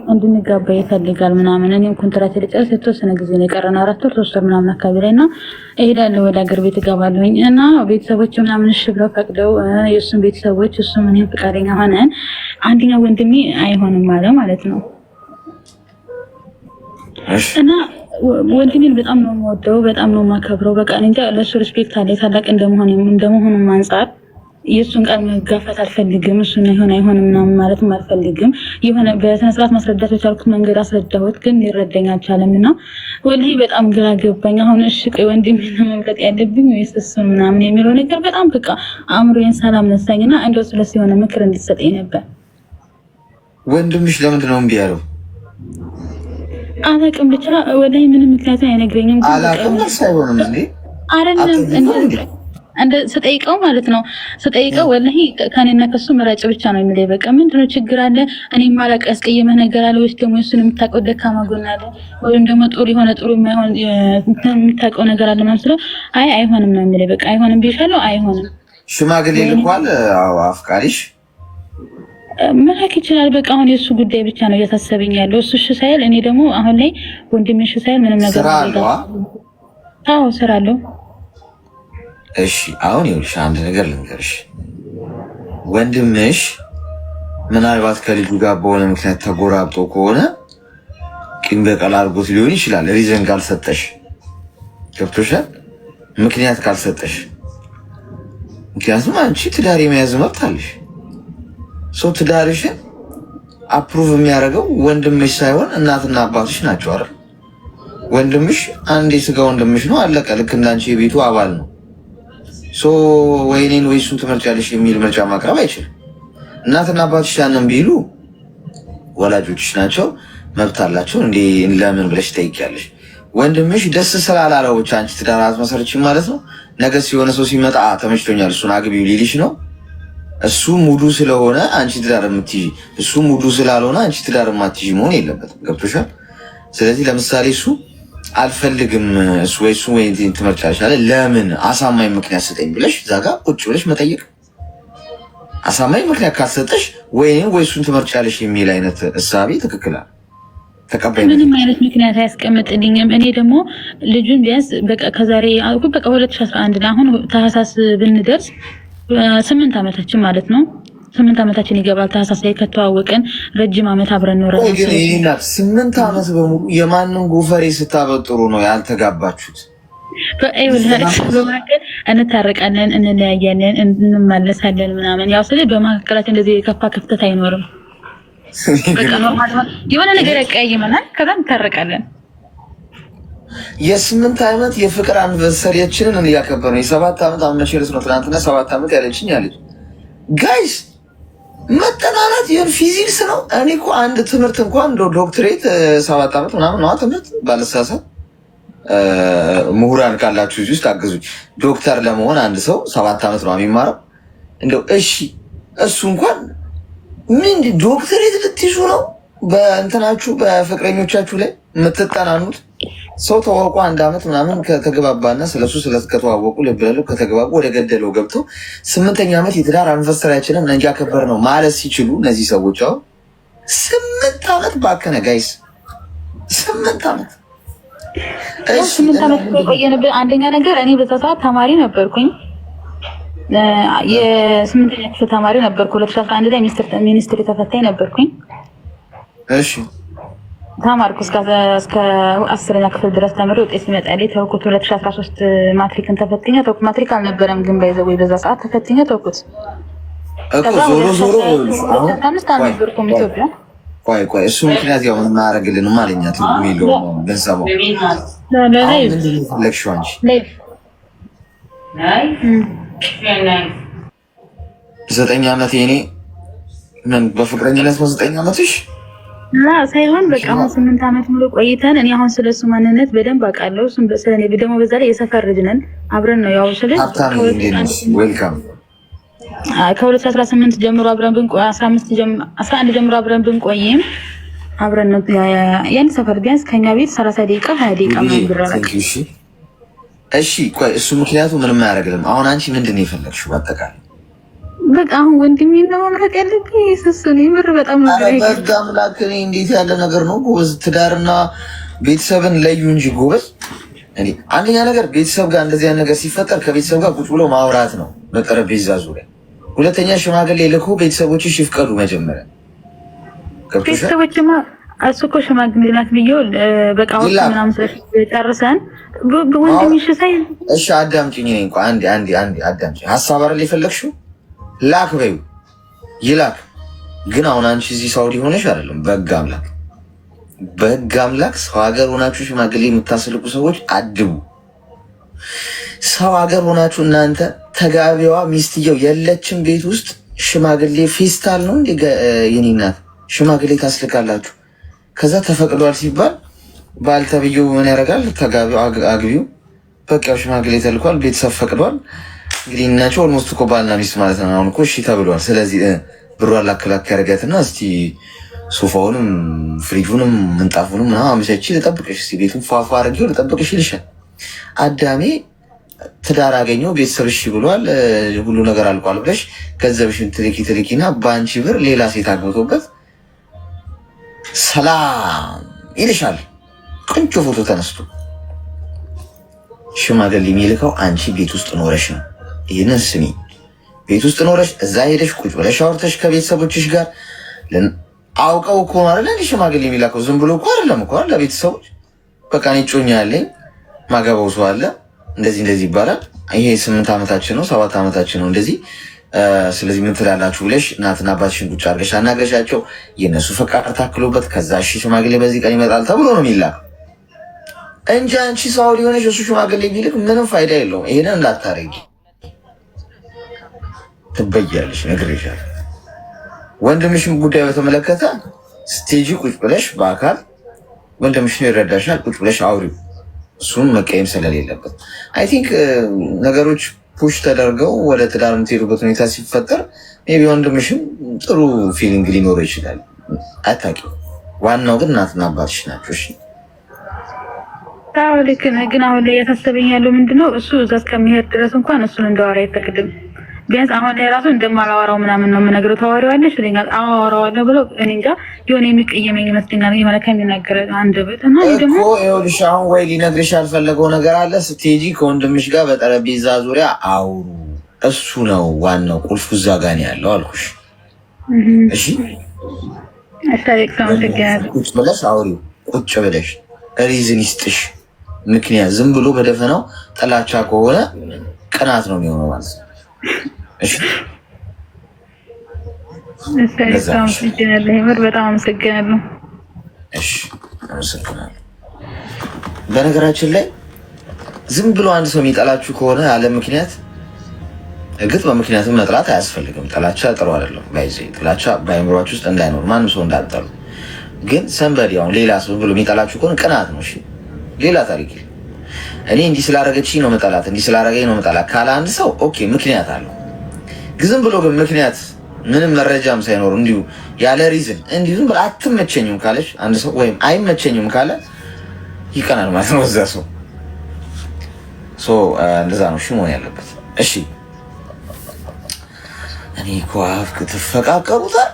እንድንጋባ ይፈልጋል ምናምን። እኔም ኮንትራት ልጨርስ የተወሰነ ጊዜ ነው የቀረን፣ 4 ወር 3 ወር ምናምን አካባቢ ላይ እና እሄዳለሁ ወደ ሀገር ቤት እገባለሁኝ እና ቤተሰቦች ምናምን እሺ ብለው ፈቅደው የእሱም ቤተሰቦች እሱም እኔም ፈቃደኛ ሆነን አንደኛው ወንድሜ አይሆንም አለ ማለት ነው። እና ወንድሜን በጣም ነው የምወደው፣ በጣም ነው የማከብረው። በቃ እንጃ ለሱ ሪስፔክት አለ ታላቅ እንደመሆኑ አንፃር የእሱን ቃል መጋፋት አልፈልግም። እሱን አይሆንም ምናምን ማለትም አልፈልግም። የሆነ በስነ ስርዓት ማስረዳት በቻልኩት መንገድ አስረዳሁት፣ ግን ሊረዳኝ አልቻለም እና ወላሂ በጣም ግራ ገባኝ። አሁን እሺ ቆይ ወንድሜን መምረጥ ያለብኝ ወይስ እሱን ምናምን የሚለው ነገር በጣም በቃ አእምሮዬን ሰላም ነሳኝና እንደው ስለሱ የሆነ ምክር እንዲሰጠኝ ነበር። ወንድምሽ ለምንድን ነው እምቢ ያለው? አላውቅም፣ ብቻ ወላሂ ምንም ምክንያት አይነግረኝም። አላውቅም ሳይሆንም እንዴ አይደለም እንደ ስጠይቀው ማለት ነው ስጠይቀው ወላሂ ከኔና ከሱ መራጭ ብቻ ነው የሚለኝ። በቃ ምንድነው ችግር አለ? እኔ ማላቅ ያስቀየመህ ነገር አለ ወይስ ደግሞ እሱን የምታውቀው ደካማ ጎን አለ ወይም ደግሞ ጥሩ የማይሆን የምታውቀው ነገር አለ ማለት ነው። አይሆንም ነው የሚለኝ። በቃ አይሆንም ቢሻለው አይሆንም። ሽማግሌ ልኳል? አዎ አፍቃሪሽ መላክ ይችላል። በቃ አሁን የእሱ ጉዳይ ብቻ ነው እያሳሰበኝ ያለው። እሱ እሺ ሳይል እኔ ደግሞ አሁን ላይ ወንድሜ እሺ ሳይል ምንም ነገር አዎ ስራ አለው። እሺ አሁን ይኸውልሽ አንድ ነገር ልንገርሽ። ወንድምሽ ምናልባት ከልጁ ጋር በሆነ ምክንያት ተጎራብጦ ከሆነ ቂም በቀል አድርጎት ሊሆን ይችላል። ሪዘን ካልሰጠሽ ገብቶሻል? ምክንያት ካልሰጠሽ፣ ምክንያቱም አንቺ ትዳር የመያዝ መብት አለሽ። ሰው ትዳርሽን አፕሩቭ የሚያደርገው ወንድምሽ ሳይሆን እናትና አባትሽ ናቸው አይደል? ወንድምሽ አንድ የስጋ ወንድምሽ ነው፣ አለቀ። ልክ እንዳንቺ የቤቱ አባል ነው። ወይኔን ወይ እሱን ትመርጫለሽ የሚል ምርጫ ማቅረብ አይችልም። እናትና አባትሽ ያንን ቢሉ ወላጆችሽ ናቸው፣ መብት አላቸው። እንዴ ለምን ብለሽ ትጠይቂያለሽ? ወንድምሽ ደስ ስላላለው ብቻ አንቺ ትዳር አትመሰርችም ማለት ነው። ነገ ሲሆነ ሰው ሲመጣ ተመችቶኛል እሱን አግቢው ሊልሽ ነው። እሱ ሙዱ ስለሆነ አንቺ ትዳር የምትይዢ፣ እሱ ሙዱ ስላልሆነ አንቺ ትዳር የማትይዢ መሆን የለበትም። ገብቶሻል? ስለዚህ ለምሳሌ እሱ አልፈልግም እሱ ወይ ትመርጫለሽ አለ። ለምን አሳማኝ ምክንያት ስጠኝ ብለሽ እዛ ጋር ቁጭ ብለሽ መጠየቅ። አሳማኝ ምክንያት ካልሰጠሽ ወይ እሱን ትመርጫለሽ የሚል አይነት እሳቤ ትክክል ተቀባይ ምንም አይነት ምክንያት አያስቀምጥልኝም። እኔ ደግሞ ልጁን ቢያንስ በቃ ከዛሬ በቃ 2011 ላይ አሁን ታህሳስ ብንደርስ 8 ዓመታችን ማለት ነው። 8 ዓመታችን ይገባል። ታህሳስ ላይ ከተዋወቀን ረጅም ዓመት አብረን ኖረናል። ግን ይሄና 8 ዓመት በሙሉ የማንን ጎፈሬ ስታበጥሩ ነው ያልተጋባችሁት? በመካከል እንታረቃለን፣ እንለያያለን፣ እንመለሳለን ምናምን። ያው ስለ በመካከላችን እንደዚህ የከፋ ክፍተት አይኖርም። በቃ ኖርማል የሆነ ነገር ያቀያይመናል፣ ከዛ እንታረቃለን። የ8 ዓመት የፍቅር አንቨርሰሪያችንን እያከበርን የ7 ዓመት አመሸርስ ነው። ትናንትና 7 ዓመት ያለችኝ ያለች ጋይስ መጠናናት ይሄን ፊዚክስ ነው። እኔ እኮ አንድ ትምህርት እንኳን ዶክትሬት 7 ዓመት ምናምን ነው ትምህርት ባለሳሳት ምሁራን ካላችሁ እዚህ ውስጥ አግዙኝ። ዶክተር ለመሆን አንድ ሰው 7 ዓመት ነው የሚማረው። እንደው እሺ እሱ እንኳን ምን ዶክትሬት ልትይዙ ነው በእንትናችሁ በፍቅረኞቻችሁ ላይ የምትጠናኑት? ሰው ተዋውቆ 1 ዓመት ምናምን ከተገባባና ስለሱ ከተዋወቁ ልብለው ከተገባቡ ወደ ገደለው ገብተው 8ኛ ዓመት የትዳር አንቨርሰሪያችንን እንጃከበር ነው ማለት ሲችሉ እነዚህ ሰዎች አሁን 8 ዓመት ባከነ ጋይስ 8 ዓመት 8 ዓመት ቆየንበት። አንደኛ ነገር እኔ በዛ ሰዓት ተማሪ ነበርኩኝ፣ የ8ኛ ክፍል ተማሪ ነበርኩ። 2011 ላይ ሚኒስትሪ ተፈታኝ ነበርኩኝ። እሺ ተማርኩ እስከ 10ኛ ክፍል ድረስ ተምሬ ውጤት ሲመጣልኝ ተውኩት። 2013 ማትሪክን ተፈትኜ ተውኩት። ማትሪክ አልነበረም ግን ባይዘው በዛ ሰዓት ተፈትኜ ተውኩት። ዞሮ አሁን 5 ዓመት ነበርኩም ኢትዮጵያ። ቆይ እሱ ምክንያት ያው ምን ማረግልን ማለኛ ትርጉም የለውም። ገንዘባው ለክሽዋንሽ 9 ዓመት የኔ ምን በፍቅረኝነት ነው 9 ዓመትሽ ሳይሆን በቃ አሁን 8 ዓመት ሙሉ ቆይተን እኔ አሁን ስለሱ ማንነት በደንብ አውቃለሁ። እሱም ስለኔ ደግሞ በዛ ላይ የሰፈር ልጅ ነን አብረን ነው ያው ዌልካም ከ2018 ጀምሮ አብረን ብንቆይ 11 ጀምሮ አብረን ብንቆይም አብረን ነው ያን ሰፈር ቢያንስ ከኛ ቤት 30 ደቂቃ 20 ደቂቃ ነው ብራራክ። እሺ ቆይ እሱ ምክንያቱ ምንም አያደርግልም። አሁን አንቺ ምንድን ነው የፈለግሽው? አጠቃላይ በቃ አሁን ወንድሜን ነው መምረጥ ያለብኝ እሱን የምር በጣም ነው ግራ ይገባል። በቃ አምላክ እኔ እንዴት ያለ ነገር ነው ጎበዝ። ትዳርና ቤተሰብን ለዩ እንጂ ጎበዝ። እኔ አንደኛ ነገር ቤተሰብ ጋር እንደዚህ አይነት ነገር ሲፈጠር ከቤተሰብ ጋር ቁጭ ብሎ ማውራት ነው በጠረጴዛ ዙሪያ። ሁለተኛ ሽማግሌ ልኮ ቤተሰቦችሽ ይፍቀዱ መጀመሪያ። ቤተሰቦችማ እሱ እኮ ሽማግሌ ናት ብዬው በቃ ወጥ ምናምን ጨርሰን ወንድምሽ ሳይ እሺ አዳምጪኝ። እኔ እንኳን አንዴ አዳምጪኝ። ሀሳብ አይደል የፈለግሽው? ላክ በይው ይላክ። ግን አሁን አንቺ እዚህ ሳውዲ ሆነሽ አይደለም። በህግ አምላክ ሰው ሀገር ሆናችሁ ሽማግሌ የምታስልቁ ሰዎች አድቡ። ሰው ሀገር ሆናችሁ እናንተ ተጋቢዋ ሚስትየው የለችም ቤት ውስጥ ሽማግሌ ፌስታል ነው እንዴ የኔ እናት ሽማግሌ ታስልካላችሁ። ከዛ ተፈቅዷል ሲባል ባልተብየው ምን ያደርጋል? ተጋቢው አግቢው በቃ ሽማግሌ ተልኳል፣ ቤተሰብ ፈቅዷል። እንግዲህ እናቸው ኦልሞስት እኮ ባልና ሚስት ማለት ነው። አሁን እኮ እሺ ተብሏል። ስለዚህ ብሯን ላከላክ ያደርጋትና እስቲ ሶፋውንም ፍሪጁንም ምንጣፉንም አመቻች ልጠብቅሽ፣ እስቲ ቤቱን ፏፏ አድርጌው ልጠብቅሽ ይልሻል። አዳሜ ትዳር አገኘው ቤተሰብ እሺ ብሏል፣ ሁሉ ነገር አልቋል ብለሽ ገንዘብሽን ትልኪና በአንቺ ብር ሌላ ሴት አግብቶበት ሰላም ይልሻል። ቆንጆ ፎቶ ተነስቶ ሽማግሌ የሚልከው አንቺ ቤት ውስጥ ኖረሽ ነው። ይህንን ስሚ። ቤት ውስጥ ኖረሽ እዛ ሄደሽ ቁጭ ብለሽ አውርተሽ ከቤተሰቦችሽ ጋር አውቀው እኮ አይደል እንዴ ሽማግሌ የሚላከው? ዝም ብሎ እኮ አይደለም እኮ ለቤተሰቦች በቃ እኔ ጮኛ ያለኝ ማገባው ሰው አለ እንደዚህ ይባላል። ይሄ 8 ዓመታችን ነው 7 ዓመታችን ነው እንደዚህ። ስለዚህ ምን ትላላችሁ ብለሽ እናትና አባትሽን ቁጭ አድርገሽ አናገሻቸው። የነሱ ፈቃድ ታክሎበት ከዛ እሺ ሽማግሌ በዚህ ቀን ይመጣል ተብሎ ነው የሚላክ እንጂ አንቺ ሳውዲ ሆነሽ እሱ ሽማግሌ ቢልክ ምንም ፋይዳ የለውም። ይሄንን እንዳታረጊ ትበያለሽ፣ ነግሬሻለሁ። ወንድምሽም ጉዳይ በተመለከተ ስቴጂ ቁጭ ብለሽ በአካል ወንድምሽን ይረዳሻል። ቁጭ ብለሽ አውሪው። እሱን መቀየም ስለሌለበት አይ ቲንክ ነገሮች ፑሽ ተደርገው ወደ ትዳር የምትሄዱበት ሁኔታ ሲፈጠር ሜይ ቢ ወንድምሽም ጥሩ ፊሊንግ ሊኖረው ይችላል። አታውቂም። ዋናው ግን እናትና አባትሽ ናቸው። እሺ አዎ ልክ ነህ። ግን አሁን ላይ ያሳሰበኝ ያለው ምንድነው እሱ እዛ እስከሚሄድ ድረስ እንኳን እሱን እንዳወራ አይፈቅድም። ቢያንስ አሁን ላይ ራሱ እንደማላወራው ምናምን ነው የምነግረው። ታወሪዋለሽ ይለኛል። አዎ አወራዋለሁ ብሎ እኔ እንጃ የሆነ የሚቀየመኝ ይመስለኛል። የመለካ የሚናገር አንደበት እና ደግሞ ይኸውልሽ አሁን ወይ ሊነግርሽ ያልፈለገው ነገር አለ። ስትሄጂ ከወንድምሽ ጋር በጠረጴዛ ዙሪያ አውሩ። እሱ ነው ዋናው ቁልፉ እዛ ጋር ነው ያለው አልኩሽ። እሺ ቁጭ ብለሽ አውሪው። ቁጭ ብለሽ ሪዝን ይስጥሽ ምክንያት። ዝም ብሎ በደፈናው ጥላቻ ከሆነ ቅናት ነው የሚሆነው ማለት ነው። በጣም አመሰግናለሁ። እሺ አመሰግናለሁ። በነገራችን ላይ ዝም ብሎ አንድ ሰው የሚጠላችሁ ከሆነ ያለ ምክንያት እርግጥ በምክንያትም መጥላት አያስፈልግም። ጥላቻ ጥሩ አይደለም። ጥላቻ በአእምሯችሁ ውስጥ እንዳይኖር ማንም ሰው እንዳትጠሉ። ግን ሰንበዲ አሁን ሌላ ሰው ብሎ የሚጠላችሁ ከሆነ ቅናት ነው። እሺ ሌላ ታሪክ። እኔ እንዲህ ስላደረገችኝ ነው መጠላት፣ እንዲህ ስላደረገኝ ነው መጠላት ካለ አንድ ሰው ኦኬ ምክንያት አለው። ዝም ብሎ ግን ምክንያት ምንም መረጃም ሳይኖር እንዲሁ ያለ ሪዝን እንዲሁ ዝም ብሎ አትመቸኝም ካለች አንድ ሰው ወይም አይመቸኝም ካለ ይቀናል ማለት ነው እዛ ሰው። እንደዛ ነው እሺ መሆን ያለበት። እሺ እኔ እኮ አፍክ ትፈቃቀሩታል